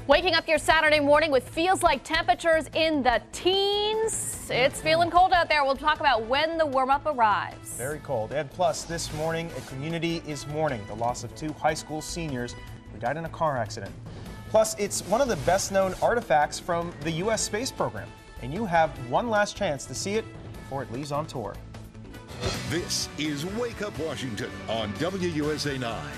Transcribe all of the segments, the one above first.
Waking up your Saturday morning with feels like temperatures in the teens. It's feeling cold out there. We'll talk about when the warm-up arrives. Very cold. And plus, this morning, a community is mourning the loss of two high school seniors who died in a car accident. Plus, it's one of the best-known artifacts from the U.S. space program. And you have one last chance to see it before it leaves on tour. This is Wake Up Washington on WUSA 9.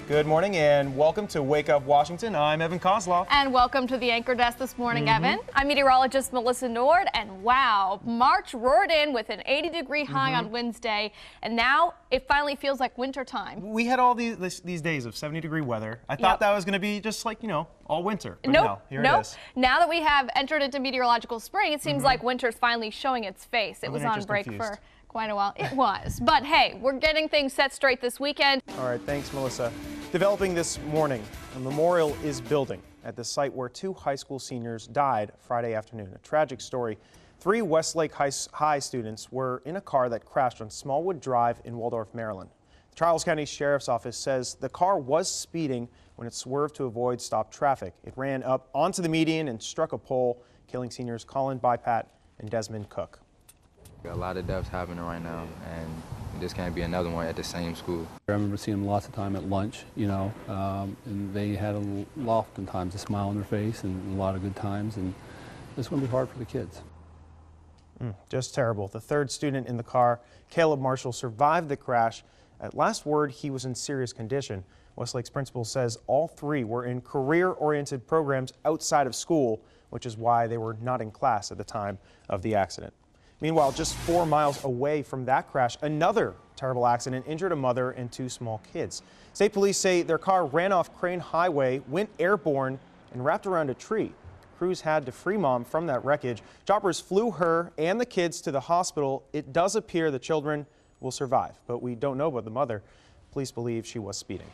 Good morning and welcome to Wake Up Washington. I'm Evan Koslof. And welcome to the anchor desk this morning, Evan. I'm meteorologist Melissa Nord, and wow, March roared in with an 80-degree high on Wednesday, and now it finally feels like winter time. We had all these days of 70-degree weather. I thought that was going to be just like, all winter. But Nope. no, here it is. Now that we have entered into meteorological spring, it seems like winter's finally showing its face. It was on break for quite a while. It was. But hey, we're getting things set straight this weekend. All right, thanks, Melissa. Developing this morning, a memorial is building at the site where two high school seniors died Friday afternoon. A tragic story. 3 Westlake High students were in a car that crashed on Smallwood Drive in Waldorf, Maryland. The Charles County Sheriff's Office says the car was speeding when it swerved to avoid stopped traffic. It ran up onto the median and struck a pole, killing seniors Colin Bypat and Desmond Cook. A lot of deaths happening right now, and this can't be another one at the same school. I remember seeing them lots of time at lunch, and they had oftentimes a smile on their face and a lot of good times, and it's going to be hard for the kids. Just terrible. The third student in the car, Caleb Marshall, survived the crash. At last word, he was in serious condition. Westlake's principal says all 3 were in career-oriented programs outside of school, which is why they were not in class at the time of the accident. Meanwhile, just 4 miles away from that crash, another terrible accident injured a mother and 2 small kids. State police say their car ran off Crane Highway, went airborne, and wrapped around a tree. Crews had to free mom from that wreckage. Choppers flew her and the kids to the hospital. It does appear the children will survive, but we don't know about the mother. Police believe she was speeding.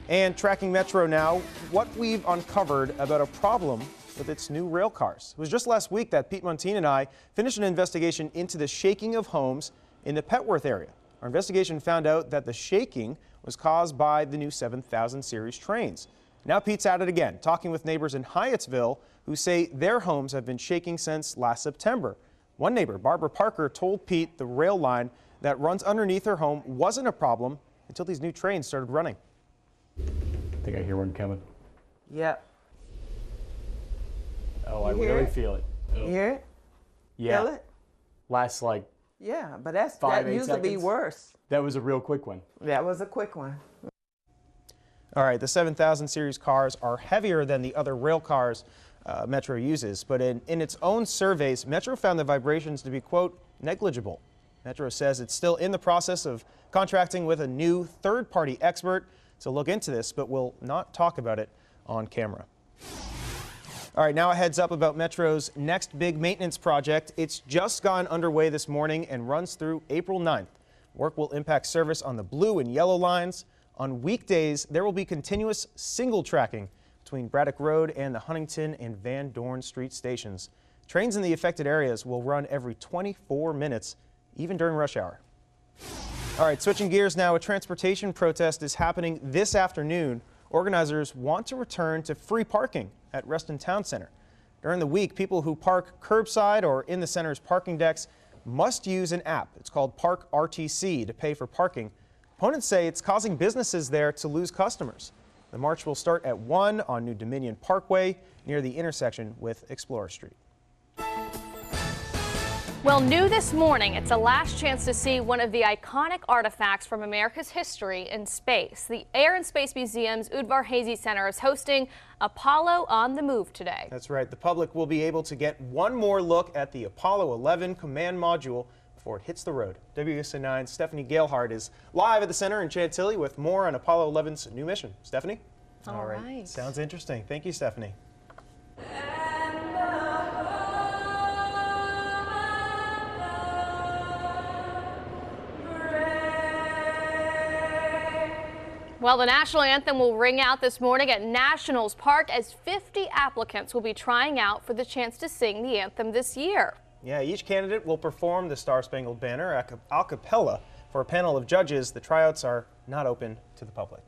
And tracking Metro now, what we've uncovered about a problem with its new rail cars. It was just last week that Pete Montine and I finished an investigation into the shaking of homes in the Petworth area. Our investigation found out that the shaking was caused by the new 7000 series trains. Now Pete's at it again, talking with neighbors in Hyattsville who say their homes have been shaking since last September. One neighbor, Barbara Parker, told Pete the rail line that runs underneath her home wasn't a problem until these new trains started running. I think I hear one coming. Yep. Oh, I really feel it. You hear it? Yeah. Feel it? Lasts like Yeah, but that 5-8 used to be seconds. worse. That was a real quick one. That was a quick one. All right, the 7000 series cars are heavier than the other rail cars Metro uses, but in its own surveys, Metro found the vibrations to be, quote, negligible. Metro says it's still in the process of contracting with a new third-party expert to look into this, but will not talk about it on camera. All right, now a heads up about Metro's next big maintenance project. It's just gone underway this morning and runs through April 9th. Work will impact service on the blue and yellow lines. On weekdays, there will be continuous single tracking between Braddock Road and the Huntington and Van Dorn Street stations. Trains in the affected areas will run every 24 minutes, even during rush hour. All right, switching gears now, a transportation protest is happening this afternoon. Organizers want to return to free parking at Reston Town Center. During the week, people who park curbside or in the center's parking decks must use an app. It's called Park RTC to pay for parking. Opponents say it's causing businesses there to lose customers. The march will start at 1 on New Dominion Parkway near the intersection with Explorer Street. Well, new this morning, it's a last chance to see one of the iconic artifacts from America's history in space. The Air and Space Museum's Udvar Hazy Center is hosting Apollo on the Move today. That's right. The public will be able to get one more look at the Apollo 11 command module before it hits the road. WUSA 9's Stephanie Galehart is live at the center in Chantilly with more on Apollo 11's new mission. Stephanie? All right. Sounds interesting. Thank you, Stephanie. Well, the national anthem will ring out this morning at Nationals Park as 50 applicants will be trying out for the chance to sing the anthem this year. Yeah, each candidate will perform the Star-Spangled Banner a cappella for a panel of judges. The tryouts are not open to the public.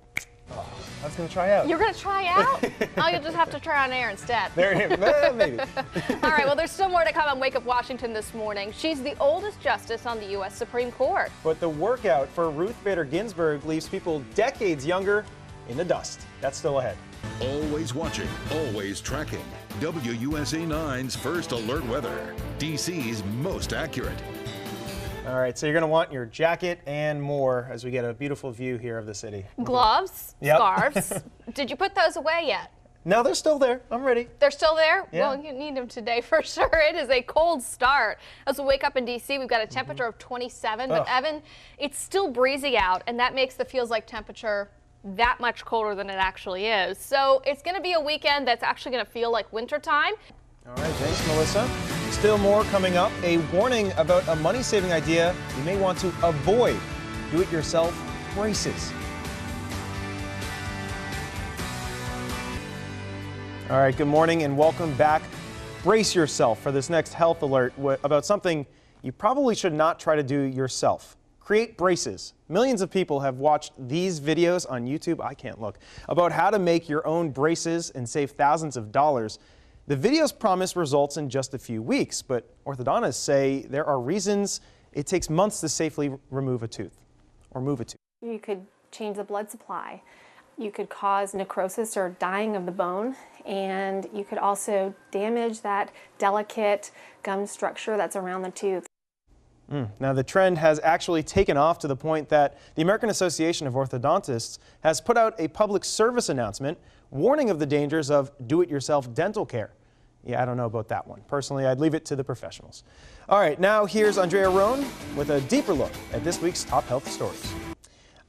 I was going to try out. You're going to try out? Oh, you'll just have to try on air instead. Maybe. All right, well, there's still more to come on Wake Up Washington this morning. She's the oldest justice on the U.S. Supreme Court. But the workout for Ruth Bader Ginsburg leaves people decades younger in the dust. That's still ahead. Always watching, always tracking. WUSA 9's first alert weather. DC's most accurate. All right, so you're going to want your jacket and more as we get a beautiful view here of the city. Gloves, Yep. scarves. Did you put those away yet? No, they're still there. I'm ready. They're still there? Yeah. Well, you need them today for sure. It is a cold start. As we wake up in D.C., we've got a temperature of 27, but Evan, it's still breezy out, and that makes the feels like temperature that much colder than it actually is. So it's going to be a weekend that's actually going to feel like wintertime. All right, thanks, Melissa. Still more coming up. A warning about a money-saving idea you may want to avoid. Do-it-yourself braces. All right, good morning and welcome back. Brace yourself for this next health alert about something you probably should not try to do yourself. Create braces. Millions of people have watched these videos on YouTube, I can't look, about how to make your own braces and save thousands of dollars. The videos promise results in just a few weeks, but orthodontists say there are reasons it takes months to safely remove a tooth or move a tooth. You could change the blood supply. You could cause necrosis or dying of the bone, and you could also damage that delicate gum structure that's around the tooth. Now, the trend has actually taken off to the point that the American Association of Orthodontists has put out a public service announcement warning of the dangers of do-it-yourself dental care. Yeah, I don't know about that one. Personally, I'd leave it to the professionals. All right, now here's Andrea Rohn with a deeper look at this week's top health stories.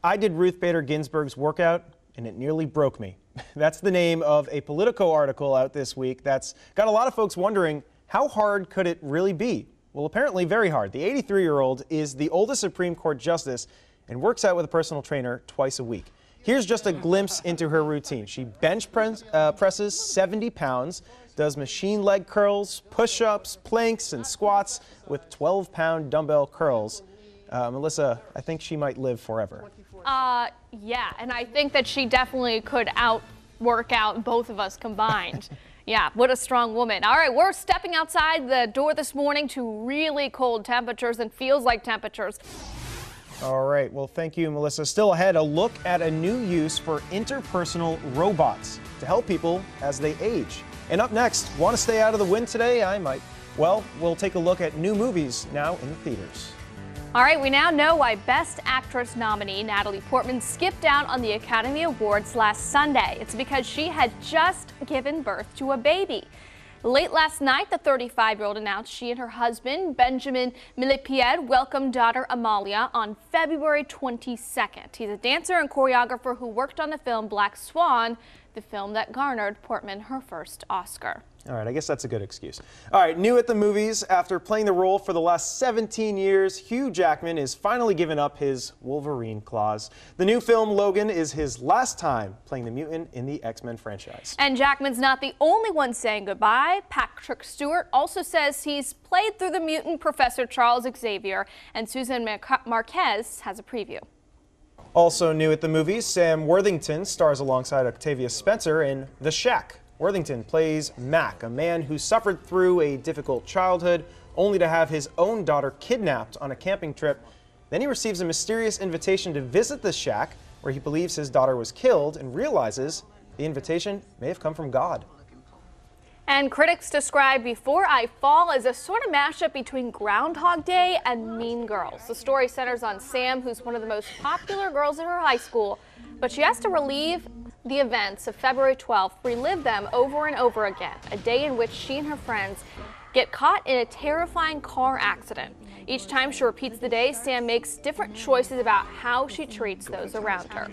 I did Ruth Bader Ginsburg's workout, and it nearly broke me. That's the name of a Politico article out this week that's got a lot of folks wondering, how hard could it really be? Well, apparently very hard. The 83-year-old is the oldest Supreme Court justice and works out with a personal trainer twice a week. Here's just a glimpse into her routine. She bench presses 70 pounds, does machine leg curls, push-ups, planks, and squats with 12-pound dumbbell curls. Melissa, I think she might live forever. Yeah, and I think that she definitely could work out both of us combined. Yeah, what a strong woman. All right, we're stepping outside the door this morning to really cold temperatures and feels like temperatures. All right, well, thank you, Melissa. Still ahead, a look at a new use for interpersonal robots to help people as they age. And up next, want to stay out of the wind today? I might. Well, we'll take a look at new movies now in the theaters. All right, we now know why Best Actress nominee Natalie Portman skipped out on the Academy Awards last Sunday. It's because she had just given birth to a baby. Late last night, the 35-year-old announced she and her husband, Benjamin Millepied, welcomed daughter Amalia on February 22nd. He's a dancer and choreographer who worked on the film Black Swan, the film that garnered Portman her first Oscar. All right, I guess that's a good excuse. All right, new at the movies. After playing the role for the last 17 years, Hugh Jackman is finally giving up his Wolverine claws. The new film, Logan, is his last time playing the mutant in the X-Men franchise. And Jackman's not the only one saying goodbye. Patrick Stewart also says he's played through the mutant Professor Charles Xavier, and Susan Marquez has a preview. Also new at the movies, Sam Worthington stars alongside Octavia Spencer in The Shack. Worthington plays Mac, a man who suffered through a difficult childhood, only to have his own daughter kidnapped on a camping trip. Then he receives a mysterious invitation to visit the shack, where he believes his daughter was killed, and realizes the invitation may have come from God. And critics describe Before I Fall as a sort of mashup between Groundhog Day and Mean Girls. The story centers on Sam, who's one of the most popular girls in her high school, but she has to relive the events of February 12th, relive them over and over again, a day in which she and her friends get caught in a terrifying car accident. Each time she repeats the day, Sam makes different choices about how she treats those around her.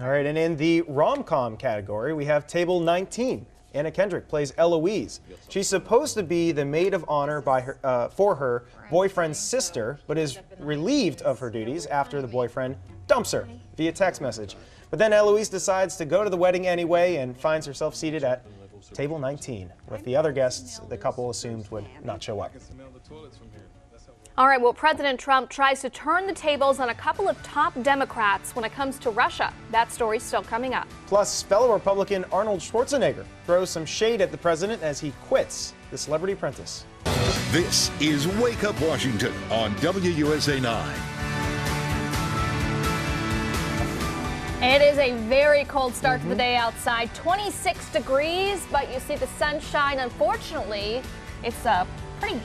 All right, and in the rom-com category, we have Table 19. Anna Kendrick plays Eloise. She's supposed to be the maid of honor for her boyfriend's sister, but is relieved of her duties after the boyfriend dumps her via text message. But then Eloise decides to go to the wedding anyway and finds herself seated at Table 19 with the other guests the couple assumed would not show up. All right, well, President Trump tries to turn the tables on a couple of top Democrats when it comes to Russia. That story's still coming up. Plus, fellow Republican Arnold Schwarzenegger throws some shade at the president as he quits The Celebrity Apprentice. This is Wake Up Washington on WUSA 9. It is a very cold start to the day outside, 26 degrees, but you see the sunshine. Unfortunately, it's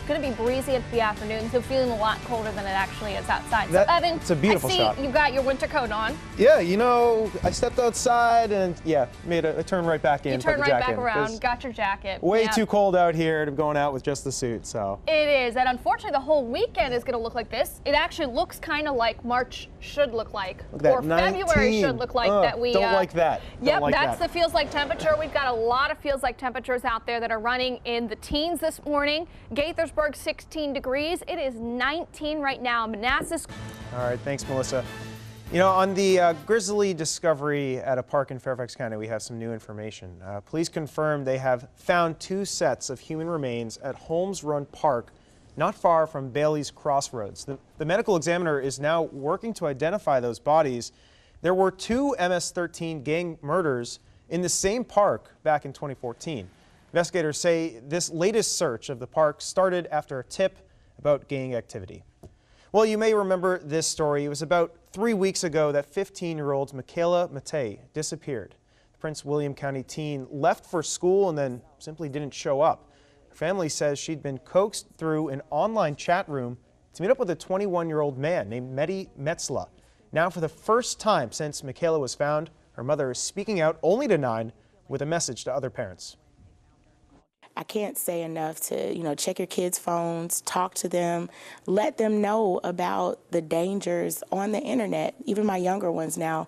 going to be breezy at the afternoon, so feeling a lot colder than it actually is outside. So, Evan, it's a beautiful I see shot. you got your winter coat on. Yeah, you know, I stepped outside and, made a turn right back in. You turned right back around, got your jacket. Way too cold out here to be going out with just the suit, so. It is, and unfortunately, the whole weekend is going to look like this. It actually looks kind of like March should look like, or February should look like. That we don't like that. Yep, that's the feels like temperature. We've got a lot of feels like temperatures out there that are running in the teens this morning. Gaithersburg, 16 degrees. It is 19 right now. Manassas. All right, thanks, Melissa. You know, on the grisly discovery at a park in Fairfax County, we have some new information. Police confirm they have found 2 sets of human remains at Holmes Run Park, not far from Bailey's Crossroads. The medical examiner is now working to identify those bodies. There were 2 MS-13 gang murders in the same park back in 2014. Investigators say this latest search of the park started after a tip about gang activity. Well, you may remember this story. It was about 3 weeks ago that 15-year-old Michaela Matei disappeared. The Prince William County teen left for school and then simply didn't show up. Her family says she'd been coaxed through an online chat room to meet up with a 21-year-old man named Mehdi Metzla. Now, for the first time since Michaela was found, her mother is speaking out only to 9 with a message to other parents. I can't say enough to, check your kids' phones, talk to them, let them know about the dangers on the internet. Even my younger ones now,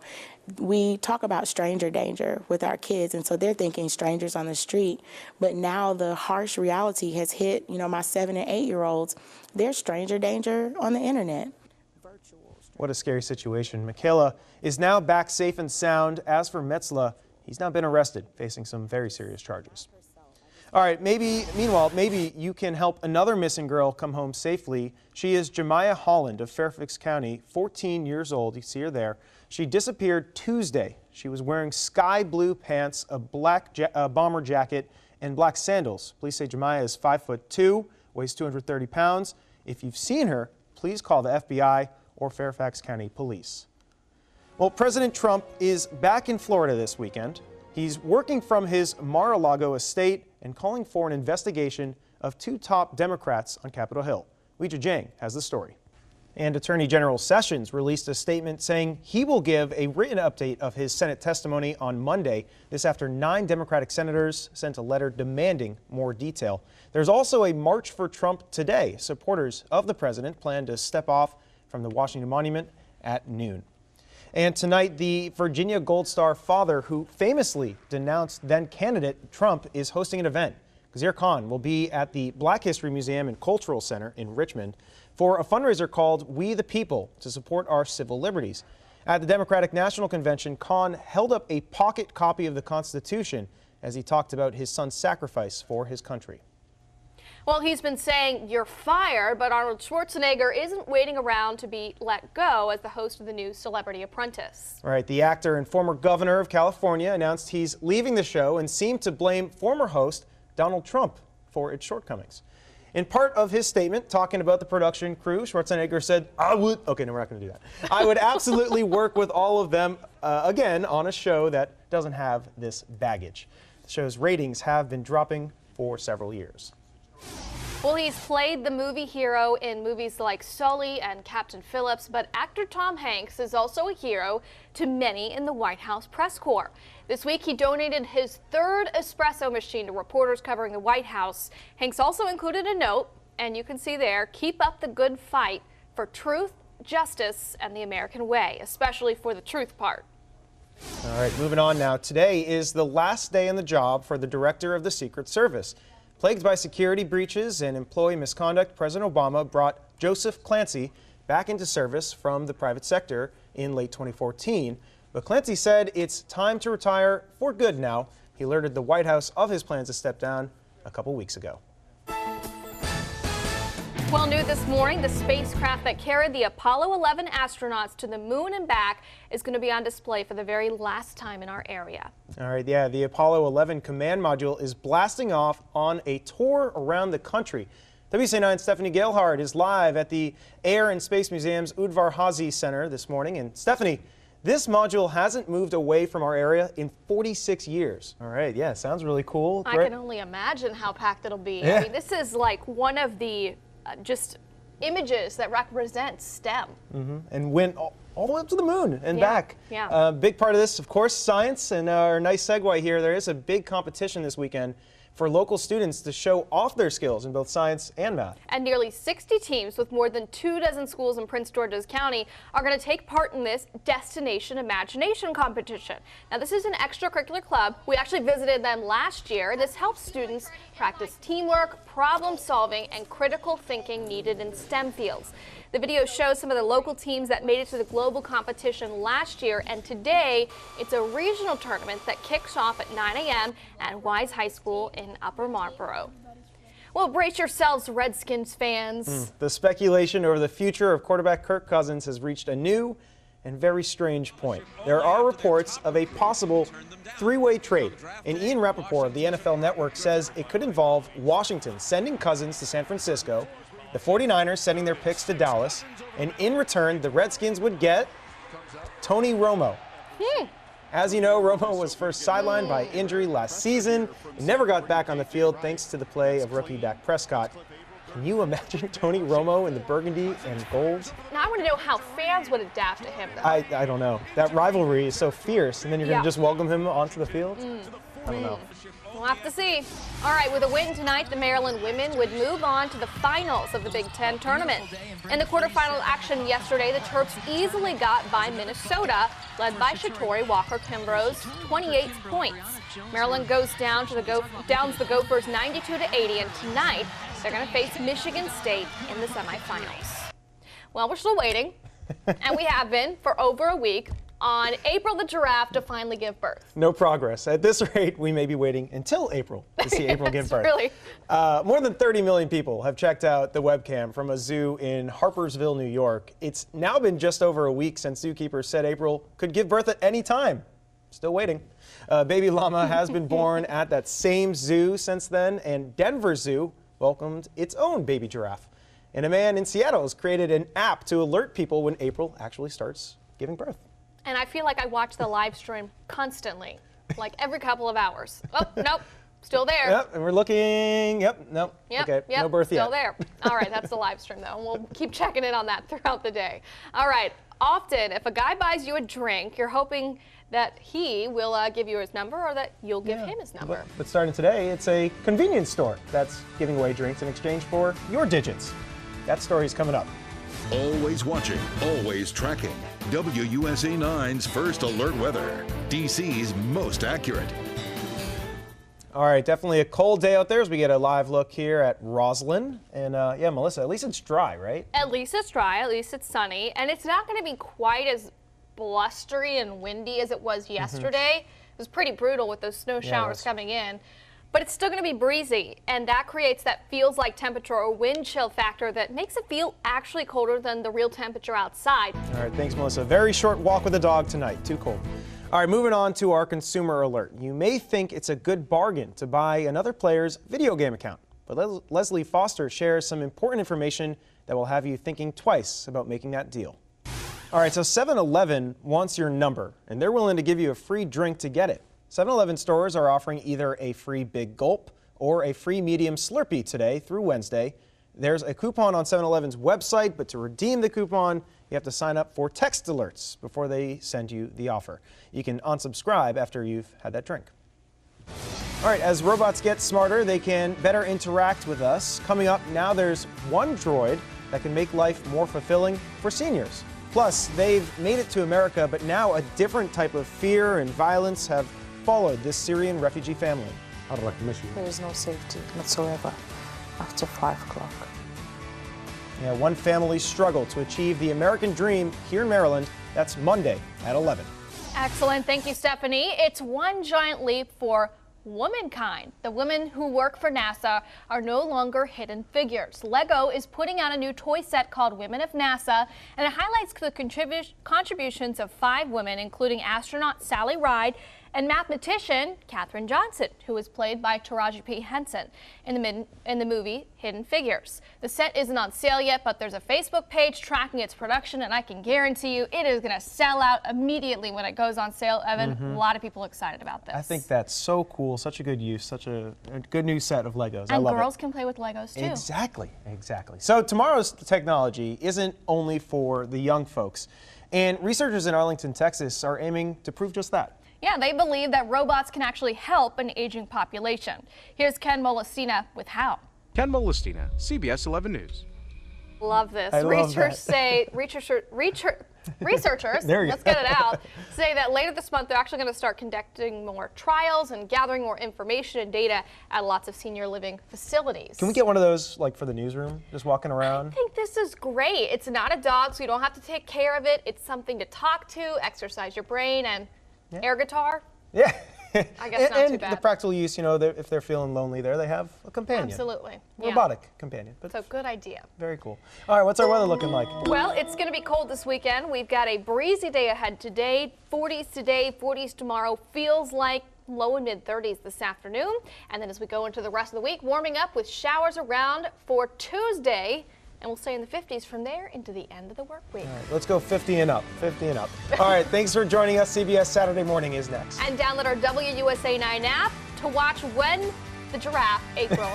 we talk about stranger danger with our kids, and so they're thinking strangers on the street. But now the harsh reality has hit, my 7 and 8-year-olds. There's stranger danger on the internet. What a scary situation. Michaela is now back safe and sound. As for Metzla, he's now been arrested, facing some very serious charges. All right, meanwhile, maybe you can help another missing girl come home safely. She is Jemiah Holland of Fairfax County, 14 years old. You see her there. She disappeared Tuesday. She was wearing sky blue pants, a black bomber jacket, and black sandals. Police say Jemiah is 5'2", weighs 230 pounds. If you've seen her, please call the FBI or Fairfax County Police. Well, President Trump is back in Florida this weekend. He's working from his Mar-a-Lago estate and calling for an investigation of 2 top Democrats on Capitol Hill. Weijia Jiang has the story. And Attorney General Sessions released a statement saying he will give a written update of his Senate testimony on Monday. This after 9 Democratic senators sent a letter demanding more detail. There's also a March for Trump today. Supporters of the president plan to step off from the Washington Monument at noon. And tonight, the Virginia Gold Star father, who famously denounced then-candidate Trump, is hosting an event. Gazir Khan will be at the Black History Museum and Cultural Center in Richmond for a fundraiser called We the People to support our civil liberties. At the Democratic National Convention, Khan held up a pocket copy of the Constitution as he talked about his son's sacrifice for his country. Well, he's been saying you're fired, but Arnold Schwarzenegger isn't waiting around to be let go as the host of the new Celebrity Apprentice. Right, the actor and former governor of California announced he's leaving the show and seemed to blame former host Donald Trump for its shortcomings. In part of his statement, talking about the production crew, Schwarzenegger said, we're not going to do that. I would absolutely work with all of them again on a show that doesn't have this baggage. The show's ratings have been dropping for several years. Well, he's played the movie hero in movies like Sully and Captain Phillips, but actor Tom Hanks is also a hero to many in the White House press corps. This week, he donated his 3rd espresso machine to reporters covering the White House. Hanks also included a note, and you can see there, keep up the good fight for truth, justice, and the American way, especially for the truth part. All right, moving on now. Today is the last day on the job for the director of the Secret Service. Plagued by security breaches and employee misconduct, President Obama brought Joseph Clancy back into service from the private sector in late 2014. But Clancy said it's time to retire for good now. He alerted the White House of his plans to step down a couple weeks ago. Well, new this morning, the spacecraft that carried the Apollo 11 astronauts to the moon and back is going to be on display for the very last time in our area. All right, yeah, the Apollo 11 command module is blasting off on a tour around the country. WCA9's Stephanie Gailhard is live at the Air and Space Museum's Udvar-Hazy Center this morning. And Stephanie, this module hasn't moved away from our area in 46 years. All right, yeah, sounds really cool. I can only imagine how packed it'll be. Yeah. I mean, this is like one of the just images that represents STEM. And went all the way up to the moon and Yeah, back. yeah. Big part of this, of course, science. And our nice segue here, there is a big competition this weekend for local students to show off their skills in both science and math. And nearly 60 teams with more than 24 schools in Prince George's County are going to take part in this Destination Imagination competition. Now, this is an extracurricular club. We actually visited them last year. This helps students practice teamwork, problem solving, and critical thinking needed in STEM fields. The video shows some of the local teams that made it to the global competition last year, and today it's a regional tournament that kicks off at 9 a.m. at Wise High School in Upper Marlboro. Well, brace yourselves, Redskins fans. The speculation over the future of quarterback Kirk Cousins has reached a new and very strange point. There are reports of a possible three-way trade, and Ian Rappaport of the NFL Network says it could involve Washington sending Cousins to San Francisco, the 49ers sending their picks to Dallas, and in return, the Redskins would get Tony Romo. As you know, Romo was first sidelined by injury last season and never got back on the field thanks to the play of rookie Dak Prescott. Can you imagine Tony Romo in the burgundy and gold? Now I want to know how fans would adapt to him, though. I don't know. That rivalry is so fierce, and then you're going to just welcome him onto the field? I don't know. We'll have to see. All right, with a win tonight, the Maryland women would move on to the finals of the Big Ten tournament. In the quarterfinal action yesterday, the Terps easily got by Minnesota, led by Shatori Walker-Kimbrough's 28 points. Maryland goes downs the Gophers 92-80, and tonight they're going to face Michigan State in the semifinals. Well, we're still waiting, and we have been for over a week, on April the giraffe to finally give birth. No progress. At this rate, we may be waiting until April to see April give birth. Really? More than 30 million people have checked out the webcam from a zoo in Harpersville, New York. It's now been just over a week since zookeepers said April could give birth at any time. Still waiting. Baby llama has been born at that same zoo since then, and Denver Zoo welcomed its own baby giraffe. And a man in Seattle has created an app to alert people when April actually starts giving birth. And I feel like I watch the live stream constantly, like every couple of hours. Oh, nope, still there. Yep, and we're looking, nope, Yep, okay, yep, no birth yet. still there. All right, that's the live stream though, and we'll keep checking in on that throughout the day. All right, often if a guy buys you a drink, you're hoping that he will give you his number or that you'll give him his number. But starting today, it's a convenience store that's giving away drinks in exchange for your digits. That story's coming up. Always watching, always tracking. WUSA 9's first alert weather. DC's most accurate. All right, definitely a cold day out there as we get a live look here at Roslyn. And yeah, Melissa, at least it's dry, right? At least it's dry, at least it's sunny, and it's not going to be quite as blustery and windy as it was yesterday. It was pretty brutal with those snow showers coming in. But it's still going to be breezy, and that creates that feels like temperature or wind chill factor that makes it feel actually colder than the real temperature outside. All right, thanks, Melissa. Very short walk with the dog tonight. Too cold. All right, moving on to our consumer alert. You may think it's a good bargain to buy another player's video game account, but Leslie Foster shares some important information that will have you thinking twice about making that deal. All right, so 7-Eleven wants your number, and they're willing to give you a free drink to get it. 7-Eleven stores are offering either a free Big Gulp or a free medium Slurpee today through Wednesday. There's a coupon on 7-Eleven's website, but to redeem the coupon, you have to sign up for text alerts before they send you the offer. You can unsubscribe after you've had that drink. All right, as robots get smarter, they can better interact with us. Coming up now, there's one droid that can make life more fulfilling for seniors. Plus, they've made it to America, but now a different type of fear and violence have followed this Syrian refugee family. There is no safety whatsoever after 5 o'clock. Yeah, one family struggled to achieve the American dream here in Maryland. That's Monday at 11. Excellent. Thank you, Stephanie. It's one giant leap for womankind. The women who work for NASA are no longer hidden figures. LEGO is putting out a new toy set called Women of NASA, and it highlights the contributions of 5 women, including astronaut Sally Ride and mathematician Katherine Johnson, who was played by Taraji P. Henson in the movie Hidden Figures. The set isn't on sale yet, but there's a Facebook page tracking its production, and I can guarantee you it is going to sell out immediately when it goes on sale, Evan. A lot of people excited about this. I think that's so cool, such a good use, such a good new set of Legos. I And love girls it. can play with Legos too. Exactly, exactly. So tomorrow's technology isn't only for the young folks, and researchers in Arlington, Texas are aiming to prove just that. Yeah, they believe that robots can actually help an aging population. Here's Ken Molestina with how. Ken Molestina, CBS 11 News. Love this. I love that. Researchers, There you let's go. get it out, say that later this month they're actually going to start conducting more trials and gathering more information and data at lots of senior living facilities. Can we get one of those, like, for the newsroom, just walking around? I think this is great. It's not a dog, so you don't have to take care of it. It's something to talk to, exercise your brain, and air guitar. Yeah. I guess not too and bad. the practical use, you know, if they're feeling lonely there, they have a companion. Absolutely. Yeah. Robotic companion. But So good idea. very cool. All right, what's our weather looking like? Well, it's going to be cold this weekend. We've got a breezy day ahead today. 40s today, 40s tomorrow. Feels like low and mid 30s this afternoon. And then as we go into the rest of the week, warming up with showers around for Tuesday. And we'll stay in the 50s from there into the end of the work week. All right, let's go 50 and up. 50 and up. All right, thanks for joining us. CBS Saturday Morning is next. And download our WUSA 9 app to watch when the giraffe, April,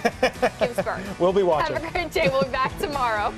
gives birth. We'll be watching. Have a great day. We'll be back tomorrow.